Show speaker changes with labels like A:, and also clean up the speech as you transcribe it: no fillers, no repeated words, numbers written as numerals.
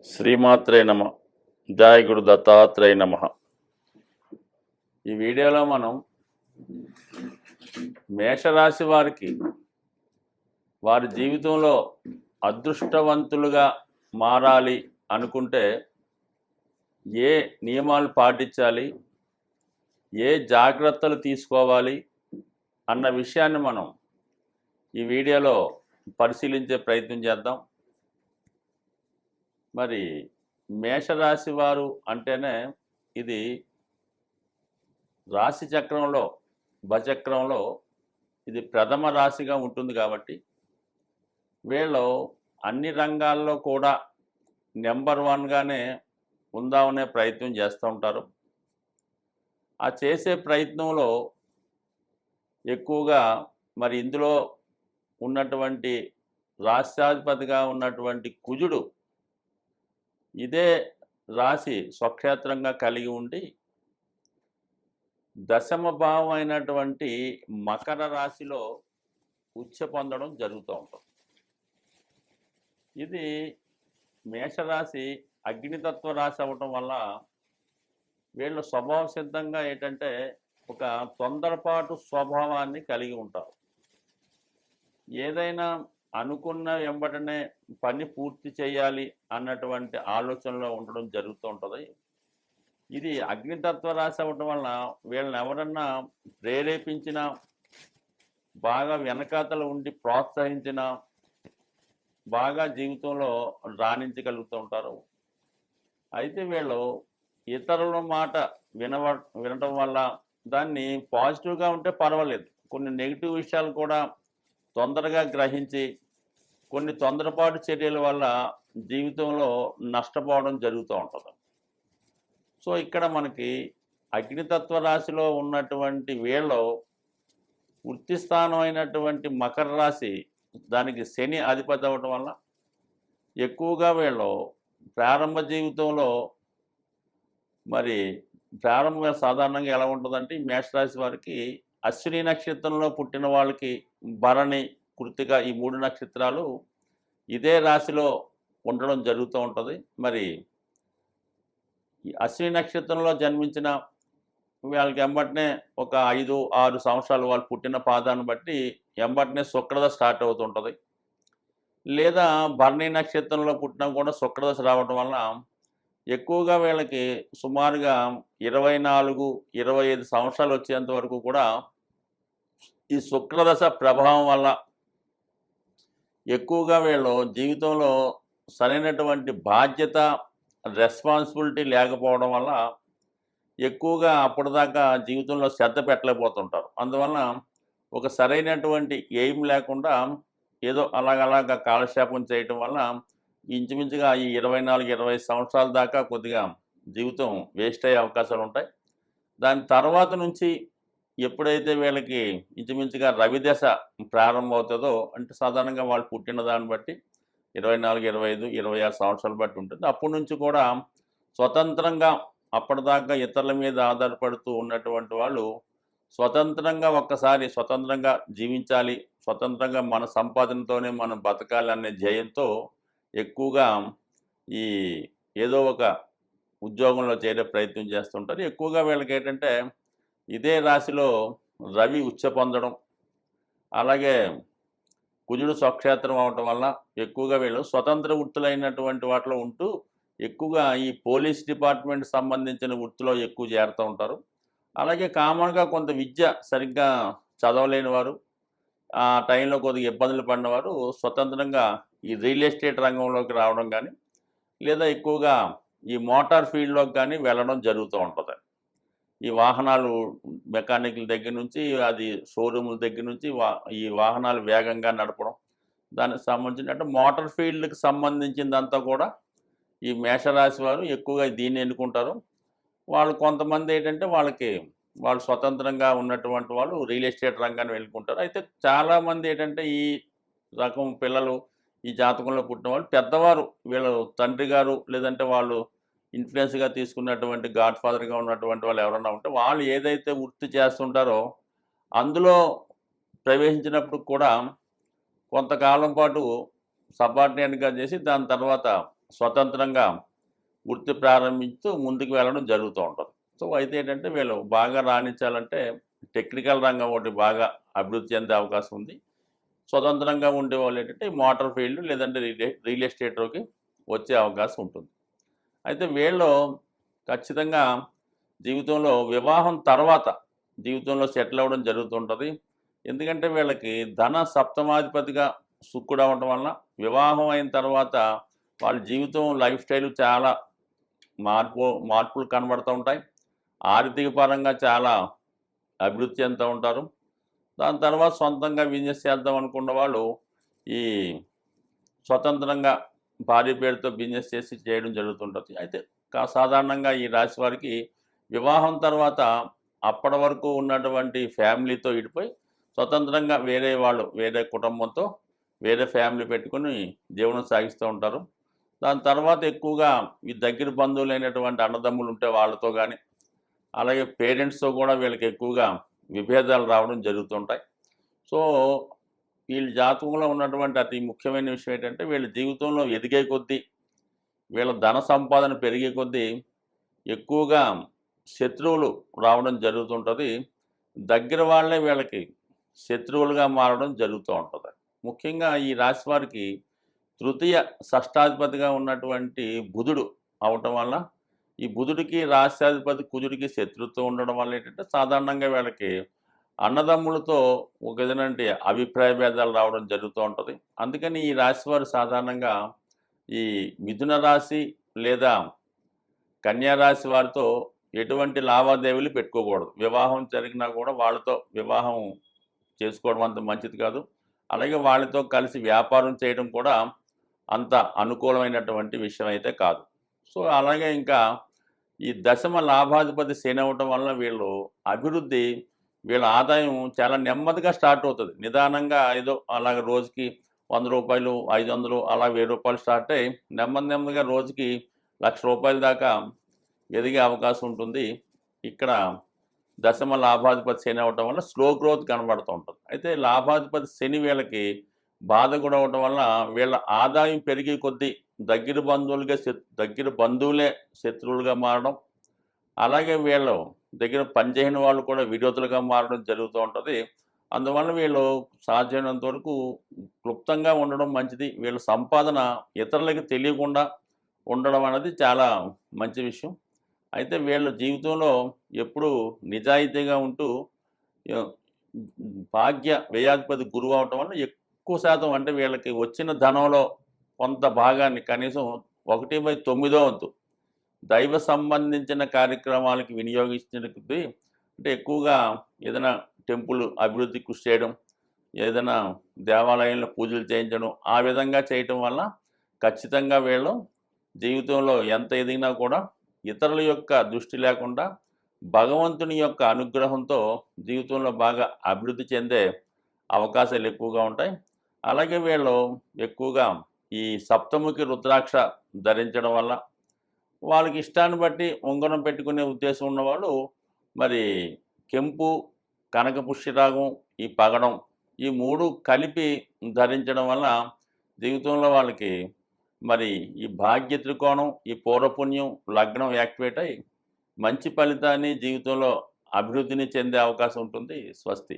A: శ్రీమాత్రే నమ. జయ గురు దత్తాత్రేయ నమ. ఈ వీడియోలో మనం మేషరాశి వారికి వారి జీవితంలో అదృష్టవంతులుగా మారాలి అనుకుంటే ఏ నియమాలు పాటించాలి, ఏ జాగ్రత్తలు తీసుకోవాలి అన్న విషయాన్ని మనం ఈ వీడియోలో పరిశీలించే ప్రయత్నం చేద్దాం. మరి మేషరాశి వారు అంటేనే ఇది రాశి చక్రంలో భచక్రంలో ఇది ప్రథమ రాశిగా ఉంటుంది కాబట్టి వీళ్ళు అన్ని రంగాల్లో కూడా నెంబర్ వన్గానే ఉందామనే ప్రయత్నం చేస్తూ ఉంటారు. ఆ చేసే ప్రయత్నంలో ఎక్కువగా మరి ఇందులో ఉన్నటువంటి రాష్ట్రాధిపతిగా ఉన్నటువంటి కుజుడు ఇదే రాశి స్వక్షేత్రంగా కలిగి ఉండి దశమ భావం అయినటువంటి మకర రాశిలో ఉచ్చ పొందడం జరుగుతూ ఉంటుంది. ఇది మేషరాశి అగ్నితత్వ రాశి అవ్వటం వల్ల వీళ్ళు స్వభావ సిద్ధంగా ఏంటంటే ఒక తొందరపాటు స్వభావాన్ని కలిగి ఉంటారు. ఏదైనా అనుకున్న వెంబటనే పని పూర్తి చేయాలి అన్నటువంటి ఆలోచనలో ఉండడం జరుగుతూ ఉంటుంది. ఇది అగ్నితత్వ రాశి అవ్వటం వలన వీళ్ళని ఎవరన్నా ప్రేరేపించినా, బాగా వెనకాతలు ఉండి ప్రోత్సహించినా బాగా జీవితంలో రాణించగలుగుతూ ఉంటారు. అయితే వీళ్ళు ఇతరుల మాట వినటం వల్ల దాన్ని పాజిటివ్గా ఉంటే పర్వాలేదు, కొన్ని నెగిటివ్ విషయాలు కూడా తొందరగా గ్రహించి కొన్ని తొందరపాటు చర్యల వల్ల జీవితంలో నష్టపోవడం జరుగుతూ ఉంటుంది. సో ఇక్కడ మనకి అగ్నితత్వ రాశిలో ఉన్నటువంటి వీళ్ళు వృత్తి స్థానం అయినటువంటి మకర రాశి దానికి శని అధిపతి అవ్వటం వల్ల ఎక్కువగా వీళ్ళు ప్రారంభ జీవితంలో మరి ప్రారంభంగా సాధారణంగా ఎలా ఉంటుందంటే ఈ మేషరాశి వారికి అశ్విని నక్షత్రంలో పుట్టిన వాళ్ళకి భరణి, కృత్తిక ఈ 3 నక్షత్రాలు ఇదే రాశిలో ఉండడం జరుగుతూ ఉంటుంది. మరి ఈ అశ్విని నక్షత్రంలో జన్మించిన వాళ్ళకి ఎంబటనే ఒక 5-6 సంవత్సరాలు వాళ్ళు పుట్టిన పాదాన్ని బట్టి ఎంబటనే శుక్రదశ స్టార్ట్ అవుతుంటుంది. లేదా భరణి నక్షత్రంలో పుట్టినా కూడా శుక్రదశ రావడం వల్ల ఎక్కువగా వీళ్ళకి సుమారుగా 24-25 సంవత్సరాలు వచ్చేంత వరకు కూడా ఈ శుక్రదశ ప్రభావం వల్ల ఎక్కువగా వీళ్ళు జీవితంలో సరైనటువంటి బాధ్యత, రెస్పాన్సిబిలిటీ లేకపోవడం వల్ల ఎక్కువగా అప్పటిదాకా జీవితంలో శ్రద్ధ పెట్టలేకపోతుంటారు. అందువలన ఒక సరైనటువంటి ఎయిమ్ లేకుండా ఏదో అలాగ కాలక్షేపం చేయటం వల్ల ఇంచుమించుగా ఈ 24-25 సంవత్సరాల దాకా కొద్దిగా జీవితం వేస్ట్ అయ్యే అవకాశాలు ఉంటాయి. దాని తర్వాత నుంచి ఎప్పుడైతే వీళ్ళకి ఇంచుమించుగా రవిదశ ప్రారంభమవుతుందో, అంటే సాధారణంగా వాళ్ళు పుట్టిన దాన్ని బట్టి 24-25-26 సంవత్సరాలు బట్టి ఉంటుంది. అప్పటి నుంచి కూడా స్వతంత్రంగా అప్పటిదాకా ఇతరుల మీద ఆధారపడుతూ ఉన్నటువంటి వాళ్ళు స్వతంత్రంగా ఒక్కసారి స్వతంత్రంగా జీవించాలి, స్వతంత్రంగా మన సంపాదనతోనే మనం బతకాలి అనే ధ్యేయంతో ఎక్కువగా ఈ ఏదో ఒక ఉద్యోగంలో చేరే ప్రయత్నం చేస్తుంటారు. ఎక్కువగా వీళ్ళకి ఏంటంటే ఇదే రాశిలో రవి ఉచ్చ పొందడం, అలాగే కుజుడు స్వక్షేత్రం అవటం వల్ల ఎక్కువగా వీళ్ళు స్వతంత్ర వృత్తులైనటువంటి వాటిలో ఉంటూ ఎక్కువగా ఈ పోలీస్ డిపార్ట్మెంట్ సంబంధించిన వృత్తిలో ఎక్కువ చేరుతూ ఉంటారు. అలాగే కామన్గా కొంత విద్య సరిగ్గా చదవలేని వారు, ఆ టైంలో కొద్దిగా ఇబ్బందులు పడిన వారు స్వతంత్రంగా ఈ రియల్ ఎస్టేట్ రంగంలోకి రావడం కానీ, లేదా ఎక్కువగా ఈ మోటార్ ఫీల్డ్లోకి కానీ వెళ్ళడం జరుగుతూ ఉంటుంది. ఈ వాహనాలు మెకానిక్ల దగ్గర నుంచి, అది షోరూముల దగ్గర నుంచి ఈ వాహనాలు వేగంగా నడపడం, దానికి సంబంధించిన అంటే మోటార్ ఫీల్డ్కి సంబంధించిందంతా కూడా ఈ మేషరాశి వారు ఎక్కువగా దీన్ని ఎన్నుకుంటారు. వాళ్ళు కొంతమంది ఏంటంటే వాళ్ళు స్వతంత్రంగా ఉన్నటువంటి వాళ్ళు రియల్ ఎస్టేట్ రంగాన్ని ఎన్నుకుంటారు. అయితే చాలామంది ఏంటంటే ఈ రకం పిల్లలు ఈ జాతకంలో పుట్టిన వాళ్ళు పెద్దవారు, వీళ్ళ తండ్రి గారు లేదంటే వాళ్ళు ఇన్ఫ్లుయెన్స్గా తీసుకున్నటువంటి గాడ్ ఫాదర్గా ఉన్నటువంటి వాళ్ళు ఎవరన్నా ఉంటే వాళ్ళు ఏదైతే వృత్తి చేస్తుంటారో అందులో ప్రవేశించినప్పుడు కూడా కొంతకాలం పాటు సబార్డినేట్గా చేసి దాని తర్వాత స్వతంత్రంగా వృత్తి ప్రారంభిస్తూ ముందుకు వెళ్ళడం జరుగుతూ ఉంటుంది. సో అయితే ఏంటంటే వీళ్ళు బాగా రాణించాలంటే టెక్నికల్ రంగం ఒకటి బాగా అభివృద్ధి చెందే అవకాశం ఉంది. స్వతంత్రంగా ఉండేవాళ్ళు ఏంటంటే మోటార్ ఫీల్డ్ లేదంటే రియల్ ఎస్టేట్‌లోకి వచ్చే అవకాశం ఉంటుంది. అయితే వీళ్ళు ఖచ్చితంగా జీవితంలో వివాహం తర్వాత జీవితంలో సెటిల్ అవ్వడం జరుగుతుంటుంది. ఎందుకంటే వీళ్ళకి ధన సప్తమాధిపతిగా శుక్రుడు అవ్వటం వలన వివాహం అయిన తర్వాత వాళ్ళ జీవితం లైఫ్ స్టైల్ చాలా మార్పులు కనబడుతూ ఉంటాయి. ఆర్థిక పరంగా చాలా అభివృద్ధి చెందుతూ ఉంటారు. దాని తర్వాత సొంతంగా బిజినెస్ చేద్దాం అనుకున్న వాళ్ళు ఈ స్వతంత్రంగా భార్య పేరుతో బిజినెస్ చేయడం జరుగుతుంటుంది. అయితే సాధారణంగా ఈ రాశి వారికి వివాహం తర్వాత అప్పటి వరకు ఉన్నటువంటి ఫ్యామిలీతో విడిపోయి స్వతంత్రంగా వేరే కుటుంబంతో వేరే ఫ్యామిలీ పెట్టుకొని జీవనం సాగిస్తూ ఉంటారు. దాని తర్వాత ఎక్కువగా ఈ దగ్గర బంధువులైనటువంటి అన్నదమ్ములు ఉంటే వాళ్ళతో కానీ అలాగే పేరెంట్స్తో కూడా వీళ్ళకి ఎక్కువగా విభేదాలు రావడం జరుగుతుంటాయి. సో వీళ్ళ జాతకంలో ఉన్నటువంటి అతి ముఖ్యమైన విషయం ఏంటంటే వీళ్ళ జీవితంలో ఎదిగే కొద్దీ వీళ్ళ ధన సంపాదన పెరిగే కొద్దీ ఎక్కువగా శత్రువులు రావడం జరుగుతుంటుంది. దగ్గర వాళ్ళే వీళ్ళకి శత్రువులుగా మారడం జరుగుతూ ఉంటుంది. ముఖ్యంగా ఈ రాశి వారికి తృతీయ షష్టాధిపతిగా ఉన్నటువంటి బుధుడు అవటం వల్ల ఈ బుధుడికి రాష్ట్రాధిపతి కుజుడికి శత్రుత్వం ఉండడం వల్ల ఏంటంటే సాధారణంగా వీళ్ళకి అన్నదమ్ములతో ఒక విధంగా అభిప్రాయ భేదాలు రావడం జరుగుతూ ఉంటుంది. అందుకని ఈ రాశి వారు సాధారణంగా ఈ మిథున రాశి లేదా కన్యా రాశి వారితో ఎటువంటి లావాదేవీలు పెట్టుకోకూడదు. వివాహం జరిగినా కూడా వాళ్ళతో వివాహం చేసుకోవడం అంత మంచిది కాదు. అలాగే వాళ్ళతో కలిసి వ్యాపారం చేయడం కూడా అంత అనుకూలమైనటువంటి విషయం అయితే కాదు. సో అలాగే ఇంకా ఈ దశమ లాభాధిపతి శని అవ్వటం వల్ల వీళ్ళ ఆదాయం చాలా నెమ్మదిగా స్టార్ట్ అవుతుంది. నిదానంగా ఏదో అలాగ రోజుకి రూ. 100, 500 అలా రూ. 1000 స్టార్ట్ అయ్యి నెమ్మదిగా రోజుకి రూ. 1,00,000 దాకా ఎదిగే అవకాశం ఉంటుంది. ఇక్కడ దశమ లాభాధిపతి శని అవ్వటం వల్ల స్లో గ్రోత్ కనబడుతూ ఉంటుంది. అయితే లాభాధిపతి శని వీళ్ళకి బాధ కూడా అవ్వటం వల్ల వీళ్ళ ఆదాయం పెరిగే కొద్దీ దగ్గర బంధువులే శత్రువులుగా మారడం, అలాగే వీళ్ళు దగ్గర పనిచేయని వాళ్ళు కూడా విరోధులుగా మారడం జరుగుతూ ఉంటుంది. అందువల్ల వీళ్ళు సాధ్యమైనంత వరకు క్లుప్తంగా ఉండడం మంచిది. వీళ్ళ సంపాదన ఇతరులకి తెలియకుండా ఉండడం అనేది చాలా మంచి విషయం. అయితే వీళ్ళ జీవితంలో ఎప్పుడూ నిజాయితీగా ఉంటూ భాగ్య వ్యయాధిపతి గురువు అవటం వల్ల ఎక్కువ శాతం అంటే వీళ్ళకి వచ్చిన ధనంలో కొంత భాగాన్ని కనీసం 1/9 వంతు దైవ సంబంధించిన కార్యక్రమాలకి వినియోగించినది. అంటే ఎక్కువగా ఏదైనా టెంపుల్ అభివృద్ధి కృషి చేయడం, ఏదైనా దేవాలయంలో పూజలు చేయించడం, ఆ విధంగా చేయటం వల్ల ఖచ్చితంగా వీళ్ళు జీవితంలో ఎంత ఎదిగినా కూడా ఇతరుల యొక్క దృష్టి లేకుండా భగవంతుని యొక్క అనుగ్రహంతో జీవితంలో బాగా అభివృద్ధి చెందే అవకాశాలు ఎక్కువగా ఉంటాయి. అలాగే వీళ్ళు ఎక్కువగా ఈ సప్తముఖి రుద్రాక్ష ధరించడం వల్ల వాళ్ళకి ఇష్టాన్ని బట్టి ఉంగరం పెట్టుకునే ఉద్దేశం ఉన్నవాళ్ళు మరి కెంపు, కనక పుష్యరాగం, ఈ పగడం ఈ 3 కలిపి ధరించడం వల్ల జీవితంలో వాళ్ళకి మరి ఈ భాగ్య త్రికోణం, ఈ పూర్వపుణ్యం లగ్నం యాక్టివేట్ అయ్యి మంచి ఫలితాన్ని జీవితంలో అభివృద్ధిని చెందే అవకాశం ఉంటుంది. స్వస్తి.